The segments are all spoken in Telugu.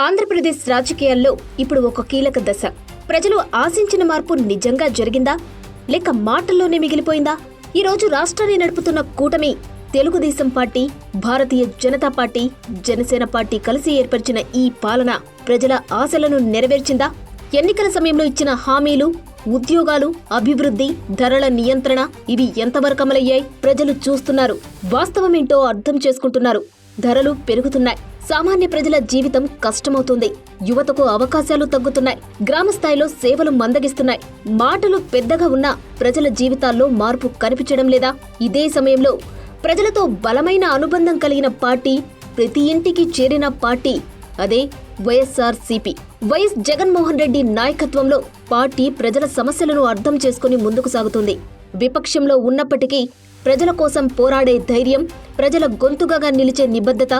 ఆంధ్రప్రదేశ్ రాజకీయాల్లో ఇప్పుడు ఒక కీలక దశ. ప్రజలు ఆశించిన మార్పు నిజంగా జరిగిందా లేక మాటల్లోనే మిగిలిపోయిందా? ఈ రోజు రాష్ట్రాన్ని నడుపుతున్న కూటమి Telugu Desam party, Bharatiya Janata party, Janasena party కలిసి ఏర్పరిచిన ఈ పాలన ప్రజల ఆశలను నెరవేర్చిందా? ఎన్నికల సమయంలో ఇచ్చిన హామీలు, ఉద్యోగాలు, అభివృద్ధి, ధరల నియంత్రణ ఇవి ఎంతవరకు అమలయ్యాయి? ప్రజలు చూస్తున్నారు, వాస్తవమేంటో అర్థం చేసుకుంటున్నారు. ధరలు పెరుగుతున్నాయి, సామాన్య ప్రజల జీవితం కష్టమవుతుంది, యువతకు అవకాశాలు తగ్గుతున్నాయి, గ్రామ స్థాయిలో సేవలు మందగిస్తున్నాయి. మాటలు పెద్దగా ఉన్నా ప్రజల జీవితాల్లో మార్పు కనిపించడం లేదా? ఇదే సమయంలో ప్రజలతో బలమైన అనుబంధం కలిగిన పార్టీ, ప్రతి ఇంటికి చేరిన పార్టీ, అదే వైఎస్ఆర్సీపీ. వైఎస్ జగన్మోహన్ రెడ్డి నాయకత్వంలో పార్టీ ప్రజల సమస్యలను అర్థం చేసుకుని ముందుకు సాగుతుంది. విపక్షంలో ఉన్నప్పటికీ ప్రజల కోసం పోరాడే ధైర్యం, ప్రజల గొంతుగా నిలిచే నిబద్ధత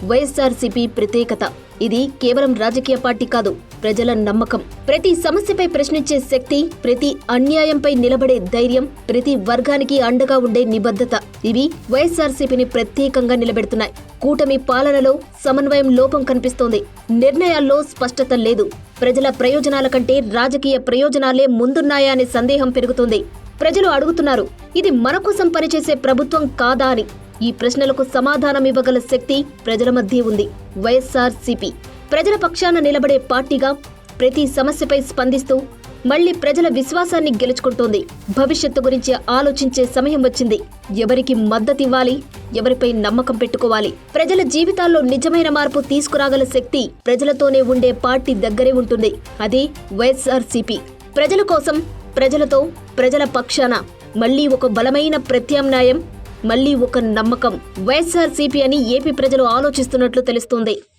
వైఎస్ఆర్సీపీ ప్రత్యేకత. ఇది కేవలం రాజకీయ పార్టీ కాదు, ప్రజల నమ్మకం. ప్రతి సమస్యపై ప్రశ్నించే శక్తి, ప్రతి అన్యాయంపై నిలబడే ధైర్యం, ప్రతి వర్గానికి అండగా ఉండే నిబద్ధత ఇవి వైఎస్ఆర్సీపీని ప్రత్యేకంగా నిలబెడుతున్నాయి. కూటమి పాలనలో సమన్వయం లోపం కనిపిస్తోంది. నిర్ణయాల్లో స్పష్టత లేదు. ప్రజల ప్రయోజనాల కంటే రాజకీయ ప్రయోజనాలే ముందున్నాయా అనే సందేహం పెరుగుతోంది. ప్రజలు అడుగుతున్నారు, ఇది మన కోసం పనిచేసే ప్రభుత్వం కాదా అని. ఈ ప్రశ్నలకు సమాధానం ఇవ్వగల శక్తి ప్రజల మధ్య ఉంది. వైఎస్ఆర్సీపీ ప్రజల పక్షాన నిలబడే పార్టీగా ప్రతి సమస్యపై స్పందిస్తూ మళ్లీ ప్రజల విశ్వాసాన్ని గెలుచుకుంటోంది. భవిష్యత్తు గురించి ఆలోచించే సమయం వచ్చింది. ఎవరికి మద్దతివ్వాలి, ఎవరిపై నమ్మకం పెట్టుకోవాలి? ప్రజల జీవితాల్లో నిజమైన మార్పు తీసుకురాగల శక్తి ప్రజలతోనే ఉండే పార్టీ దగ్గరే ఉంటుంది. అదే వైఎస్ఆర్సీపీ. ప్రజల కోసం, ప్రజలతో, ప్రజల పక్షాన మళ్లీ ఒక బలమైన ప్రత్యామ్నాయం, మళ్లీ ఒక నమ్మకం వైఎస్ఆర్సీపీ అని ఏపీ ప్రజలు ఆలోచిస్తున్నట్లు తెలుస్తోంది.